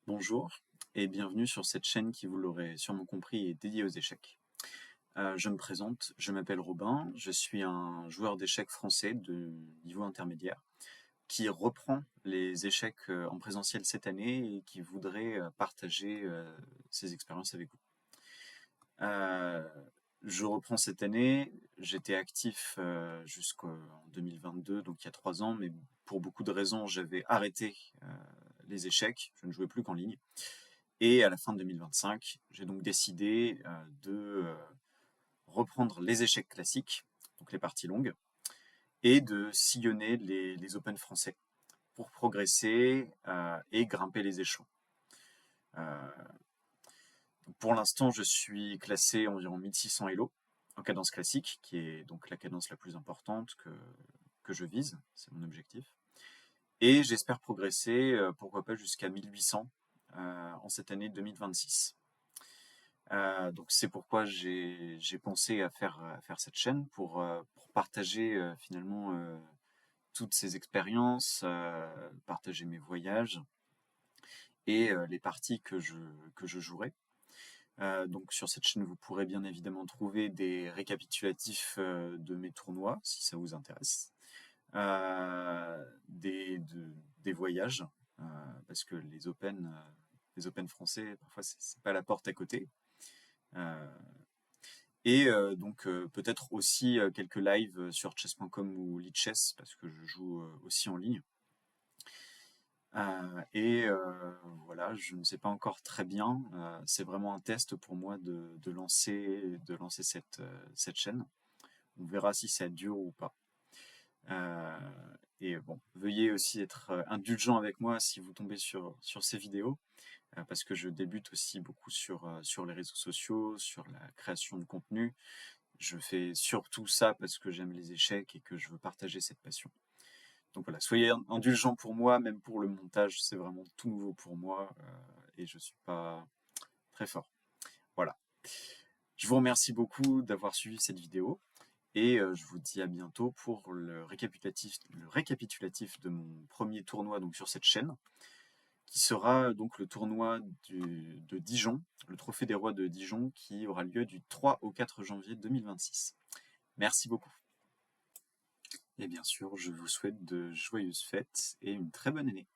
Bonjour et bienvenue sur cette chaîne qui, vous l'aurez sûrement compris, est dédiée aux échecs. Je me présente, je m'appelle Robin, je suis un joueur d'échecs français de niveau intermédiaire qui reprend les échecs en présentiel cette année et qui voudrait partager ses expériences avec vous. Je reprends cette année, j'étais actif jusqu'en 2022, donc il y a 3 ans, mais pour beaucoup de raisons, j'avais arrêté les échecs, je ne jouais plus qu'en ligne. Et à la fin de 2025, j'ai donc décidé de reprendre les échecs classiques, donc les parties longues, et de sillonner les Open français pour progresser et grimper les échelons. Pour l'instant, je suis classé environ 1600 Elo en cadence classique, qui est donc la cadence la plus importante que je vise, c'est mon objectif. Et j'espère progresser, pourquoi pas jusqu'à 1800 en cette année 2026. Donc c'est pourquoi j'ai pensé à faire cette chaîne pour partager finalement toutes ces expériences, partager mes voyages et les parties que je jouerai. Donc sur cette chaîne, vous pourrez bien évidemment trouver des récapitulatifs de mes tournois, si ça vous intéresse, des voyages, parce que les Open français, parfois c'est pas la porte à côté. Et donc peut-être aussi quelques lives sur chess.com ou Lichess, parce que je joue aussi en ligne. Voilà, je ne sais pas encore très bien. C'est vraiment un test pour moi de lancer cette chaîne. On verra si ça dure ou pas. Et bon, veuillez aussi être indulgent avec moi si vous tombez sur ces vidéos, parce que je débute aussi beaucoup sur les réseaux sociaux, sur la création de contenu. Je fais surtout ça parce que j'aime les échecs et que je veux partager cette passion. Donc voilà, soyez indulgents pour moi, même pour le montage, c'est vraiment tout nouveau pour moi et je suis pas très fort. Voilà. Je vous remercie beaucoup d'avoir suivi cette vidéo et je vous dis à bientôt pour le récapitulatif de mon premier tournoi donc sur cette chaîne, qui sera donc le tournoi de Dijon, le Trophée des Rois de Dijon, qui aura lieu du 3 au 4 janvier 2026. Merci beaucoup. Et bien sûr, je vous souhaite de joyeuses fêtes et une très bonne année.